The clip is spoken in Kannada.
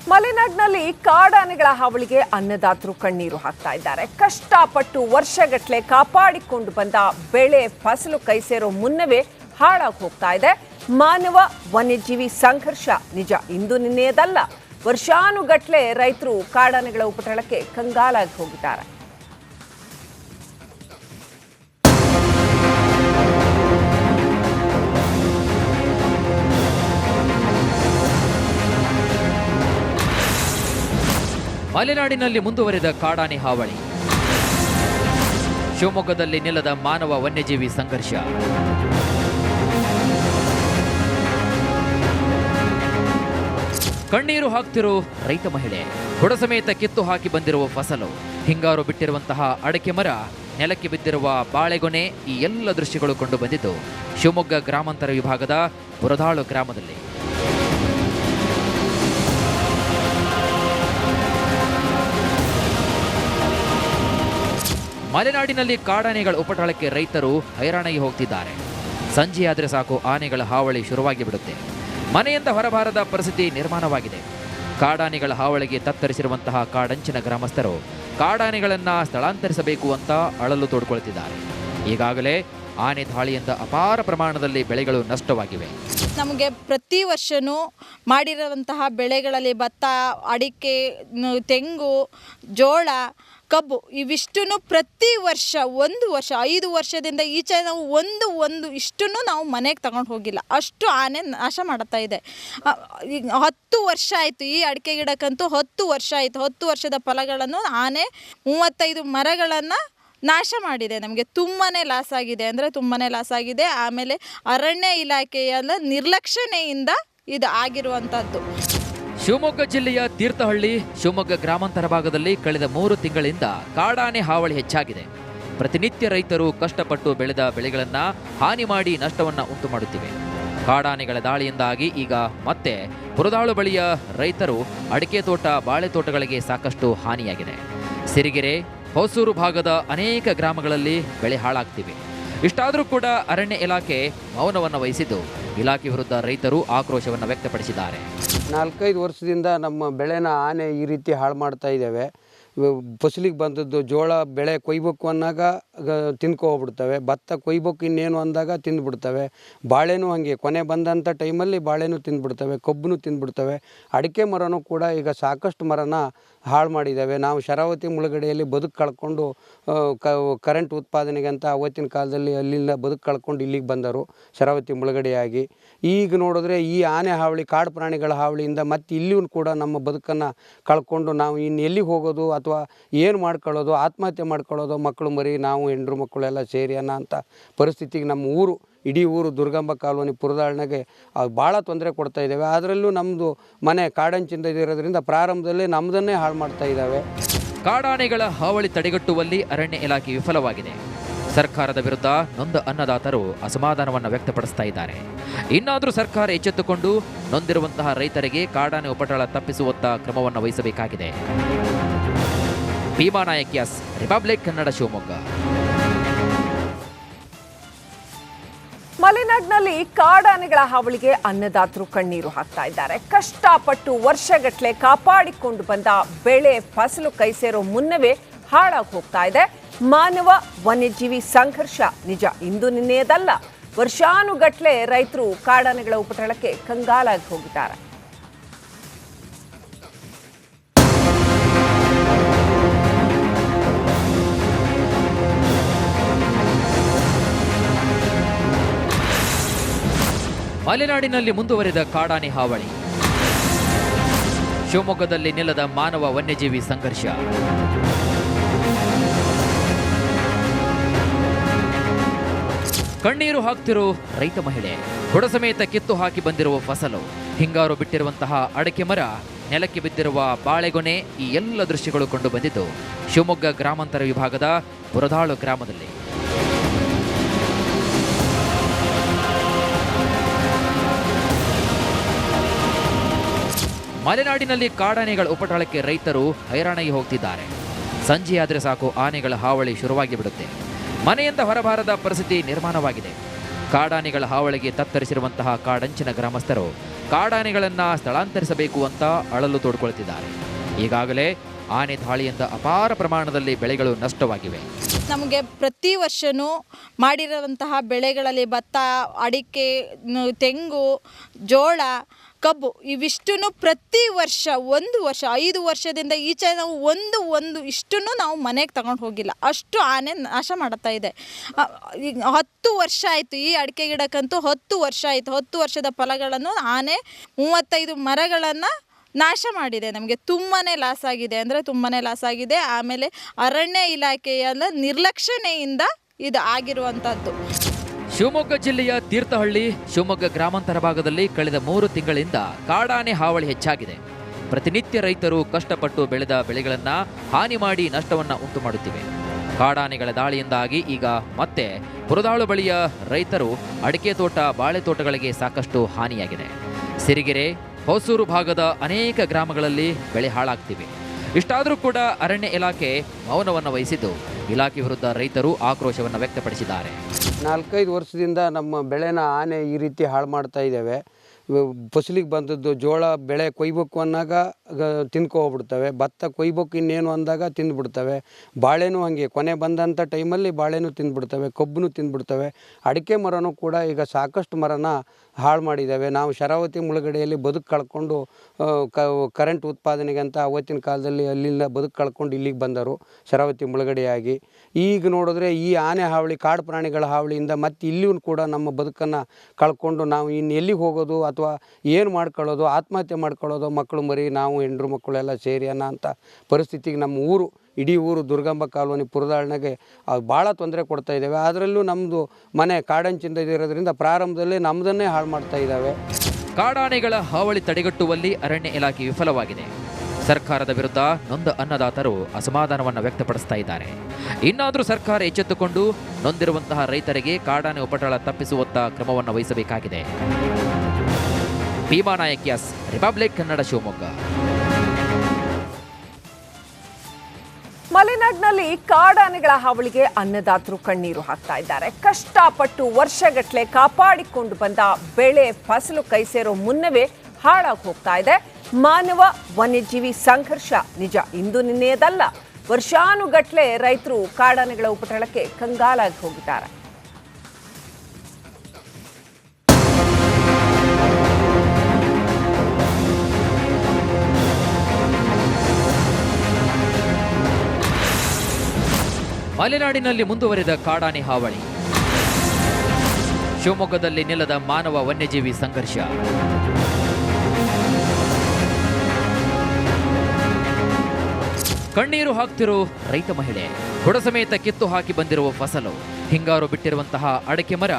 ಮಲೆನಾಡಿನಲ್ಲಿ ಕಾಡಾನೆಗಳ ಹಾವಳಿಗೆ ಅನ್ನದಾತರು ಕಣ್ಣೀರು ಹಾಕ್ತಾ ಇದ್ದಾರೆ. ಕಷ್ಟಪಟ್ಟು ವರ್ಷಗಟ್ಟಲೆ ಕಾಪಾಡಿಕೊಂಡು ಬಂದ ಬೆಳೆ ಫಸಲು ಕೈ ಸೇರೋ ಮುನ್ನವೇ ಹಾಳಾಗಿ ಹೋಗ್ತಾ ಇದೆ. ಮಾನವ ವನ್ಯಜೀವಿ ಸಂಘರ್ಷ ನಿಜ ಇಂದು ನಿನ್ನೆಯದಲ್ಲ. ವರ್ಷಾನುಗಟ್ಟಲೆ ರೈತರು ಕಾಡಾನೆಗಳ ಉಪಟಳಕ್ಕೆ ಕಂಗಾಲಾಗಿ ಹೋಗಿದ್ದಾರೆ. ಮಲೆನಾಡಿನಲ್ಲಿ ಮುಂದುವರೆದ ಕಾಡಾನೆ ಹಾವಳಿ. ಶಿವಮೊಗ್ಗದಲ್ಲಿ ನಿಲ್ಲದ ಮಾನವ ವನ್ಯಜೀವಿ ಸಂಘರ್ಷ. ಕಣ್ಣೀರು ಹಾಕ್ತಿರೋ ರೈತ ಮಹಿಳೆ. ಬುಡ ಸಮೇತ ಕಿತ್ತು ಹಾಕಿ ಬಂದಿರುವ ಫಸಲು, ಹಿಂಗಾರು ಬಿಟ್ಟಿರುವಂತಹ ಅಡಕೆ ಮರ, ನೆಲಕ್ಕೆ ಬಿದ್ದಿರುವ ಬಾಳೆಗೊನೆ, ಈ ಎಲ್ಲ ದೃಶ್ಯಗಳು ಕಂಡು ಬಂದಿದ್ದು ಶಿವಮೊಗ್ಗ ಗ್ರಾಮಾಂತರ ವಿಭಾಗದ ಬುರದಾಳು ಗ್ರಾಮದಲ್ಲಿ. ಮಲೆನಾಡಿನಲ್ಲಿ ಕಾಡಾನೆಗಳ ಉಪಟಳಕ್ಕೆ ರೈತರು ಹೈರಾಣಾಗಿ ಹೋಗ್ತಿದ್ದಾರೆ. ಸಂಜೆಯಾದರೆ ಸಾಕು ಆನೆಗಳ ಹಾವಳಿ ಶುರುವಾಗಿ ಬಿಡುತ್ತೆ. ಮನೆಯಿಂದ ಹೊರಬಾರದ ಪರಿಸ್ಥಿತಿ ನಿರ್ಮಾಣವಾಗಿದೆ. ಕಾಡಾನೆಗಳ ಹಾವಳಿಗೆ ತತ್ತರಿಸಿರುವಂತಹ ಕಾಡಂಚಿನ ಗ್ರಾಮಸ್ಥರು ಕಾಡಾನೆಗಳನ್ನು ಸ್ಥಳಾಂತರಿಸಬೇಕು ಅಂತ ಅಳಲು ತೋಡ್ಕೊಳ್ತಿದ್ದಾರೆ. ಈಗಾಗಲೇ ಆನೆ ದಾಳಿಯಿಂದ ಅಪಾರ ಪ್ರಮಾಣದಲ್ಲಿ ಬೆಳೆಗಳು ನಷ್ಟವಾಗಿವೆ. ನಮಗೆ ಪ್ರತಿ ವರ್ಷವೂ ಮಾಡಿರುವಂತಹ ಬೆಳೆಗಳಲ್ಲಿ ಭತ್ತ, ಅಡಿಕೆ, ತೆಂಗು, ಜೋಳ, ಕಬ್ಬು ಇವಿಷ್ಟನ್ನು ಪ್ರತಿ ವರ್ಷ 5 ವರ್ಷದಿಂದ ಈಚೆ ನಾವು ಒಂದು ಇಷ್ಟನ್ನು ನಾವು ಮನೆಗೆ ತಗೊಂಡು ಹೋಗಿಲ್ಲ. ಅಷ್ಟು ಆನೆ ನಾಶ ಮಾಡುತ್ತಾ ಇದೆ. ಈಗ 10 ವರ್ಷ ಆಯಿತು. ಈ ಅಡಿಕೆ ಗಿಡಕ್ಕಂತೂ 10 ವರ್ಷ ಆಯಿತು. 10 ವರ್ಷದ ಫಲಗಳನ್ನು ಆನೆ 35 ಮರಗಳನ್ನು ನಾಶ ಮಾಡಿದೆ. ನಮಗೆ ತುಂಬಾ ಲಾಸ್ ಆಗಿದೆ, ಅಂದರೆ ತುಂಬಾ ಲಾಸ್ ಆಗಿದೆ. ಆಮೇಲೆ ಅರಣ್ಯ ಇಲಾಖೆಯ ನಿರ್ಲಕ್ಷಣೆಯಿಂದ ಇದು ಆಗಿರುವಂಥದ್ದು. ಶಿವಮೊಗ್ಗ ಜಿಲ್ಲೆಯ ತೀರ್ಥಹಳ್ಳಿ, ಶಿವಮೊಗ್ಗ ಗ್ರಾಮಾಂತರ ಭಾಗದಲ್ಲಿ ಕಳೆದ 3 ತಿಂಗಳಿಂದ ಕಾಡಾನೆ ಹಾವಳಿ ಹೆಚ್ಚಾಗಿದೆ. ಪ್ರತಿನಿತ್ಯ ರೈತರು ಕಷ್ಟಪಟ್ಟು ಬೆಳೆದ ಬೆಳೆಗಳನ್ನು ಹಾನಿ ಮಾಡಿ ನಷ್ಟವನ್ನು ಉಂಟು ಮಾಡುತ್ತಿವೆ. ಕಾಡಾನೆಗಳ ದಾಳಿಯಿಂದಾಗಿ ಈಗ ಮತ್ತೆ ಬುರದಾಳು ಬಳಿಯ ರೈತರು ಅಡಿಕೆ ತೋಟ, ಬಾಳೆ ತೋಟಗಳಿಗೆ ಸಾಕಷ್ಟು ಹಾನಿಯಾಗಿದೆ. ಸಿರಿಗೆರೆ, ಹೊಸೂರು ಭಾಗದ ಅನೇಕ ಗ್ರಾಮಗಳಲ್ಲಿ ಬೆಳೆ ಹಾಳಾಗ್ತಿವೆ. ಇಷ್ಟಾದರೂ ಕೂಡ ಅರಣ್ಯ ಇಲಾಖೆ ಮೌನವನ್ನು ವಹಿಸಿದ್ದು ಇಲಾಖೆ ವಿರುದ್ಧ ರೈತರು ಆಕ್ರೋಶವನ್ನು ವ್ಯಕ್ತಪಡಿಸಿದ್ದಾರೆ. 4-5 ವರ್ಷದಿಂದ ನಮ್ಮ ಬೆಳೆನ ಆನೆ ಈ ರೀತಿ ಹಾಳು ಮಾಡ್ತಾ ಇದ್ದಾವೆ. ಫಸಲಿಗೆ ಬಂದದ್ದು ಜೋಳ ಬೆಳೆ ಕೊಯ್ಬೇಕು ಅಂದಾಗ ತಿನ್ಕೊಬಿಡ್ತವೆ. ಭತ್ತ ಕೊಯ್ಬೇಕು ಇನ್ನೇನು ಅಂದಾಗ ತಿಂದುಬಿಡ್ತವೆ. ಬಾಳೆನೂ ಹಾಗೆ ಕೊನೆ ಬಂದಂಥ ಟೈಮಲ್ಲಿ ಬಾಳೆನೂ ತಿಂದುಬಿಡ್ತವೆ, ಕಬ್ಬನ್ನು ತಿಂದುಬಿಡ್ತವೆ. ಅಡಿಕೆ ಮರನೂ ಕೂಡ ಈಗ ಸಾಕಷ್ಟು ಮರನ ಹಾಳು ಮಾಡಿದ್ದಾವೆ. ನಾವು ಶರಾವತಿ ಮುಳುಗಡೆಯಲ್ಲಿ ಬದುಕು ಕಳ್ಕೊಂಡು ಕರೆಂಟ್ ಉತ್ಪಾದನೆಗೆ ಅಂತ ಅವತ್ತಿನ ಕಾಲದಲ್ಲಿ ಅಲ್ಲಿಂದ ಬದುಕು ಕಳ್ಕೊಂಡು ಇಲ್ಲಿಗೆ ಬಂದರು, ಶರಾವತಿ ಮುಳುಗಡೆಯಾಗಿ. ಈಗ ನೋಡಿದ್ರೆ ಈ ಆನೆ ಹಾವಳಿ, ಕಾಡು ಪ್ರಾಣಿಗಳ ಹಾವಳಿಯಿಂದ ಮತ್ತೆ ಇಲ್ಲಿಯೂ ಕೂಡ ನಮ್ಮ ಬದುಕನ್ನು ಕಳ್ಕೊಂಡು ನಾವು ಇನ್ನು ಎಲ್ಲಿಗೆ ಹೋಗೋದು ಅಥವಾ ಏನು ಮಾಡ್ಕೊಳ್ಳೋದು, ಆತ್ಮಹತ್ಯೆ ಮಾಡ್ಕೊಳ್ಳೋದು, ಮಕ್ಕಳು ಮರಿ, ನಾವು ಹೆಂಡ್ರು ಮಕ್ಕಳೆಲ್ಲ ಸೇರಿ ಅನ್ನೋ ಅಂಥ ಪರಿಸ್ಥಿತಿಗೆ ನಮ್ಮ ಇಡೀ ಊರು ದುರ್ಗಂಬ ಕಾಲೋನಿ ಪುರದಾಳ್ನಾಗೆ ಭಾಳ ತೊಂದರೆ ಕೊಡ್ತಾ ಇದ್ದಾವೆ. ಅದರಲ್ಲೂ ನಮ್ಮದು ಮನೆ ಕಾಡಂಚಿಂದ ಇರೋದ್ರಿಂದ ಪ್ರಾರಂಭದಲ್ಲೇ ನಮ್ಮದನ್ನೇ ಹಾಳು ಮಾಡ್ತಾ ಇದ್ದಾವೆ. ಕಾಡಾನೆಗಳ ಹಾವಳಿ ತಡೆಗಟ್ಟುವಲ್ಲಿ ಅರಣ್ಯ ಇಲಾಖೆ ವಿಫಲವಾಗಿದೆ. ಸರ್ಕಾರದ ವಿರುದ್ಧ ನೊಂದ ಅನ್ನದಾತರು ಅಸಮಾಧಾನವನ್ನು ವ್ಯಕ್ತಪಡಿಸ್ತಾ ಇದ್ದಾರೆ. ಇನ್ನಾದರೂ ಸರ್ಕಾರ ಎಚ್ಚೆತ್ತುಕೊಂಡು ನೊಂದಿರುವಂತಹ ರೈತರಿಗೆ ಕಾಡಾನೆ ಉಪಟಳ ತಪ್ಪಿಸುವತ್ತ ಕ್ರಮವನ್ನು ವಹಿಸಬೇಕಾಗಿದೆ. ಭೀಮಾ ನಾಯಕ್, ರಿಪಬ್ಲಿಕ್ ಕನ್ನಡ, ಶಿವಮೊಗ್ಗ. ಮಲೆನಾಡಿನಲ್ಲಿ ಕಾಡಾನೆಗಳ ಹಾವಳಿಗೆ ಅನ್ನದಾತರು ಕಣ್ಣೀರು ಹಾಕ್ತಾ ಇದ್ದಾರೆ. ಕಷ್ಟಪಟ್ಟು ವರ್ಷಗಟ್ಟಲೆ ಕಾಪಾಡಿಕೊಂಡು ಬಂದ ಬೆಳೆ ಫಸಲು ಕೈ ಸೇರೋ ಮುನ್ನವೇ ಹಾಳಾಗಿ ಹೋಗ್ತಾ ಇದೆ. ಮಾನವ ವನ್ಯಜೀವಿ ಸಂಘರ್ಷ ನಿಜ ಇಂದು ನಿನ್ನೆಯದಲ್ಲ. ವರ್ಷಾನುಗಟ್ಟಲೆ ರೈತರು ಕಾಡಾನೆಗಳ ಉಪಟಳಕ್ಕೆ ಕಂಗಾಲಾಗಿ ಹೋಗಿದ್ದಾರೆ. ಮಲೆನಾಡಿನಲ್ಲಿ ಮುಂದುವರೆದ ಕಾಡಾನೆ ಹಾವಳಿ. ಶಿವಮೊಗ್ಗದಲ್ಲಿ ನಿಲ್ಲದ ಮಾನವ ವನ್ಯಜೀವಿ ಸಂಘರ್ಷ. ಕಣ್ಣೀರು ಹಾಕ್ತಿರೋ ರೈತ ಮಹಿಳೆ. ಬುಡ ಸಮೇತ ಕಿತ್ತು ಹಾಕಿ ಬಂದಿರುವ ಫಸಲು, ಹಿಂಗಾರು ಬಿಟ್ಟಿರುವಂತಹ ಅಡಕೆ ಮರ, ನೆಲಕ್ಕೆ ಬಿದ್ದಿರುವ ಬಾಳೆಗೊನೆ, ಈ ಎಲ್ಲ ದೃಶ್ಯಗಳು ಕಂಡು ಬಂದಿದ್ದು ಶಿವಮೊಗ್ಗ ಗ್ರಾಮಾಂತರ ವಿಭಾಗದ ಬುರದಾಳು ಗ್ರಾಮದಲ್ಲಿ. ಮಲೆನಾಡಿನಲ್ಲಿ ಕಾಡಾನೆಗಳ ಉಪಟಳಕ್ಕೆ ರೈತರು ಹೈರಾಣಾಗಿ ಹೋಗ್ತಿದ್ದಾರೆ. ಸಂಜೆಯಾದರೆ ಸಾಕು ಆನೆಗಳ ಹಾವಳಿ ಶುರುವಾಗಿ ಬಿಡುತ್ತೆ. ಮನೆಯಿಂದ ಹೊರಬಾರದ ಪರಿಸ್ಥಿತಿ ನಿರ್ಮಾಣವಾಗಿದೆ. ಕಾಡಾನೆಗಳ ಹಾವಳಿಗೆ ತತ್ತರಿಸಿರುವಂತಹ ಕಾಡಂಚಿನ ಗ್ರಾಮಸ್ಥರು ಕಾಡಾನೆಗಳನ್ನ ಸ್ಥಳಾಂತರಿಸಬೇಕು ಅಂತ ಅಳಲು ತೋಡ್ಕೊಳ್ತಿದ್ದಾರೆ. ಈಗಾಗಲೇ ಆನೆ ದಾಳಿಯಿಂದ ಅಪಾರ ಪ್ರಮಾಣದಲ್ಲಿ ಬೆಳೆಗಳು ನಷ್ಟವಾಗಿವೆ. ನಮಗೆ ಪ್ರತಿ ವರ್ಷವೂ ಮಾಡಿರುವಂತಹ ಬೆಳೆಗಳಲ್ಲಿ ಭತ್ತ, ಅಡಿಕೆ, ತೆಂಗು, ಜೋಳ, ಕಬ್ಬು ಇವಿಷ್ಟನ್ನು ಪ್ರತಿ ವರ್ಷ 1 ವರ್ಷ 5 ವರ್ಷದಿಂದ ಈಚೆ ನಾವು ಒಂದು ಇಷ್ಟನ್ನು ನಾವು ಮನೆಗೆ ತಗೊಂಡು ಹೋಗಿಲ್ಲ, ಅಷ್ಟು ಆನೆ ನಾಶ ಮಾಡುತ್ತಾ ಇದೆ. ಈಗ 10 ವರ್ಷ ಆಯಿತು, ಈ ಅಡಿಕೆ ಗಿಡಕ್ಕಂತೂ 10 ವರ್ಷ ಆಯಿತು. 10 ವರ್ಷದ ಫಲಗಳನ್ನು ಆನೆ 35 ಮರಗಳನ್ನು ನಾಶ ಮಾಡಿದೆ. ನಮಗೆ ತುಂಬಾ ಲಾಸ್ ಆಗಿದೆ, ಅಂದರೆ ತುಂಬಾ ಲಾಸ್ ಆಗಿದೆ. ಆಮೇಲೆ ಅರಣ್ಯ ಇಲಾಖೆಯ ನಿರ್ಲಕ್ಷ್ಯತೆಯಿಂದ ಇದು ಆಗಿರುವಂಥದ್ದು. ಶಿವಮೊಗ್ಗ ಜಿಲ್ಲೆಯ ತೀರ್ಥಹಳ್ಳಿ, ಶಿವಮೊಗ್ಗ ಗ್ರಾಮಾಂತರ ಭಾಗದಲ್ಲಿ ಕಳೆದ 3 ತಿಂಗಳಿಂದ ಕಾಡಾನೆ ಹಾವಳಿ ಹೆಚ್ಚಾಗಿದೆ. ಪ್ರತಿನಿತ್ಯ ರೈತರು ಕಷ್ಟಪಟ್ಟು ಬೆಳೆದ ಬೆಳೆಗಳನ್ನು ಹಾನಿ ಮಾಡಿ ನಷ್ಟವನ್ನು ಉಂಟು ಮಾಡುತ್ತಿವೆ. ಕಾಡಾನೆಗಳ ದಾಳಿಯಿಂದಾಗಿ ಈಗ ಮತ್ತೆ ಪುರದಾಳು ಬಳಿಯ ರೈತರು ಅಡಿಕೆ ತೋಟ, ಬಾಳೆ ತೋಟಗಳಿಗೆ ಸಾಕಷ್ಟು ಹಾನಿಯಾಗಿದೆ. ಸಿರಿಗೆರೆ, ಹೊಸೂರು ಭಾಗದ ಅನೇಕ ಗ್ರಾಮಗಳಲ್ಲಿ ಬೆಳೆ ಹಾಳಾಗ್ತಿವೆ. ಇಷ್ಟಾದರೂ ಕೂಡ ಅರಣ್ಯ ಇಲಾಖೆ ಮೌನವನ್ನು ವಹಿಸಿದ್ದು ಇಲಾಖೆ ವಿರುದ್ಧ ರೈತರು ಆಕ್ರೋಶವನ್ನು ವ್ಯಕ್ತಪಡಿಸಿದ್ದಾರೆ. 4-5 ವರ್ಷದಿಂದ ನಮ್ಮ ಬೆಳೆನ ಆನೆ ಈ ರೀತಿ ಹಾಳು ಮಾಡ್ತಾ ಇದ್ದಾವೆ. ಫಸಲಿಗೆ ಬಂದದ್ದು ಜೋಳ ಬೆಳೆ ಕೊಯ್ಬೇಕು ಅನ್ನೋಗ ತಿನ್ಕೊಬಿಡ್ತವೆ, ಭತ್ತ ಕೊಯ್ಬೇಕು ಇನ್ನೇನು ಅಂದಾಗ ತಿಂದುಬಿಡ್ತವೆ, ಬಾಳೆನೂ ಹಾಗೆ ಕೊನೆ ಬಂದಂಥ ಟೈಮಲ್ಲಿ ಬಾಳೆನೂ ತಿಂದುಬಿಡ್ತವೆ, ಕಬ್ಬನ್ನು ತಿಂದುಬಿಡ್ತವೆ. ಅಡಿಕೆ ಮರನೂ ಕೂಡ ಈಗ ಸಾಕಷ್ಟು ಮರನ ಹಾಳು ಮಾಡಿದ್ದಾವೆ. ನಾವು ಶರಾವತಿ ಮುಳುಗಡೆಯಲ್ಲಿ ಬದುಕು ಕಳ್ಕೊಂಡು ಕರೆಂಟ್ ಉತ್ಪಾದನೆಗೆ ಅಂತ ಅವತ್ತಿನ ಕಾಲದಲ್ಲಿ ಅಲ್ಲಿಂದ ಬದುಕು ಕಳ್ಕೊಂಡು ಇಲ್ಲಿಗೆ ಬಂದರು ಶರಾವತಿ ಮುಳುಗಡೆಯಾಗಿ. ಈಗ ನೋಡಿದ್ರೆ ಈ ಆನೆ ಹಾವಳಿ, ಕಾಡು ಪ್ರಾಣಿಗಳ ಹಾವಳಿಯಿಂದ ಮತ್ತೆ ಇಲ್ಲಿಯೂ ಕೂಡ ನಮ್ಮ ಬದುಕನ್ನು ಕಳ್ಕೊಂಡು ನಾವು ಇನ್ನು ಎಲ್ಲಿಗೆ ಹೋಗೋದು ಅಥವಾ ಏನು ಮಾಡ್ಕೊಳ್ಳೋದು, ಆತ್ಮಹತ್ಯೆ ಮಾಡ್ಕೊಳ್ಳೋದು, ಮಕ್ಕಳು ಮರಿ ನಾವು ಹೆಂಡ್ರು ಮಕ್ಕಳೆಲ್ಲ ಸೇರಿ ಅನ್ನೋ ಅಂಥ ಪರಿಸ್ಥಿತಿಗೆ ನಮ್ಮ ಊರು, ಇಡೀ ಊರು ದುರ್ಗಂಬ ಕಾಲೋನಿ ಪುರದಾಳ್ನಾಗೆ ಭಾಳ ತೊಂದರೆ ಕೊಡ್ತಾ ಇದ್ದಾವೆ. ಅದರಲ್ಲೂ ನಮ್ಮದು ಮನೆ ಕಾಡಂಚಿಂದ ಇರೋದ್ರಿಂದ ಪ್ರಾರಂಭದಲ್ಲೇ ನಮ್ಮದನ್ನೇ ಹಾಳು ಮಾಡ್ತಾ ಇದ್ದಾವೆ. ಕಾಡಾನೆಗಳ ಹಾವಳಿ ತಡೆಗಟ್ಟುವಲ್ಲಿ ಅರಣ್ಯ ಇಲಾಖೆ ವಿಫಲವಾಗಿದೆ. ಸರ್ಕಾರದ ವಿರುದ್ಧ ನೊಂದ ಅನ್ನದಾತರು ಅಸಮಾಧಾನವನ್ನು ವ್ಯಕ್ತಪಡಿಸ್ತಾ ಇದ್ದಾರೆ. ಇನ್ನಾದರೂ ಸರ್ಕಾರ ಎಚ್ಚೆತ್ತುಕೊಂಡು ನೊಂದಿರುವಂತಹ ರೈತರಿಗೆ ಕಾಡಾನೆ ಉಪಟಳ ತಪ್ಪಿಸುವತ್ತ ಕ್ರಮವನ್ನು ವಹಿಸಬೇಕಾಗಿದೆ. ಭೀಮಾ ನಾಯಕ್, ರಿಪಬ್ಲಿಕ್ ಕನ್ನಡ, ಶಿವಮೊಗ್ಗ. ಮಲೆನಾಡಿನಲ್ಲಿ ಕಾಡಾನೆಗಳ ಹಾವಳಿಗೆ ಅನ್ನದಾತರು ಕಣ್ಣೀರು ಹಾಕ್ತಾ ಇದ್ದಾರೆ. ಕಷ್ಟಪಟ್ಟು ವರ್ಷಗಟ್ಟಲೆ ಕಾಪಾಡಿಕೊಂಡು ಬಂದ ಬೆಳೆ ಫಸಲು ಕೈ ಸೇರೋ ಮುನ್ನವೇ ಹಾಳಾಗಿ ಹೋಗ್ತಾ ಇದೆ. ಮಾನವ ವನ್ಯಜೀವಿ ಸಂಘರ್ಷ ನಿಜ ಇಂದು ನಿನ್ನೆಯದಲ್ಲ. ವರ್ಷಾನುಗಟ್ಲೆ ರೈತರು ಕಾಡಾನೆಗಳ ಉಪಟಳಕ್ಕೆ ಕಂಗಾಲಾಗಿ ಹೋಗಿದ್ದಾರೆ. ಮಲೆನಾಡಿನಲ್ಲಿ ಮುಂದುವರೆದ ಕಾಡಾನೆ ಹಾವಳಿ. ಶಿವಮೊಗ್ಗದಲ್ಲಿ ನಿಲ್ಲದ ಮಾನವ ವನ್ಯಜೀವಿ ಸಂಘರ್ಷ. ಕಣ್ಣೀರು ಹಾಕ್ತಿರೋ ರೈತ ಮಹಿಳೆ. ಬುಡ ಸಮೇತ ಕಿತ್ತು ಹಾಕಿ ಬಂದಿರುವ ಫಸಲು. ಹಿಂಗಾರು ಬಿಟ್ಟಿರುವಂತಹ ಅಡಕೆ ಮರ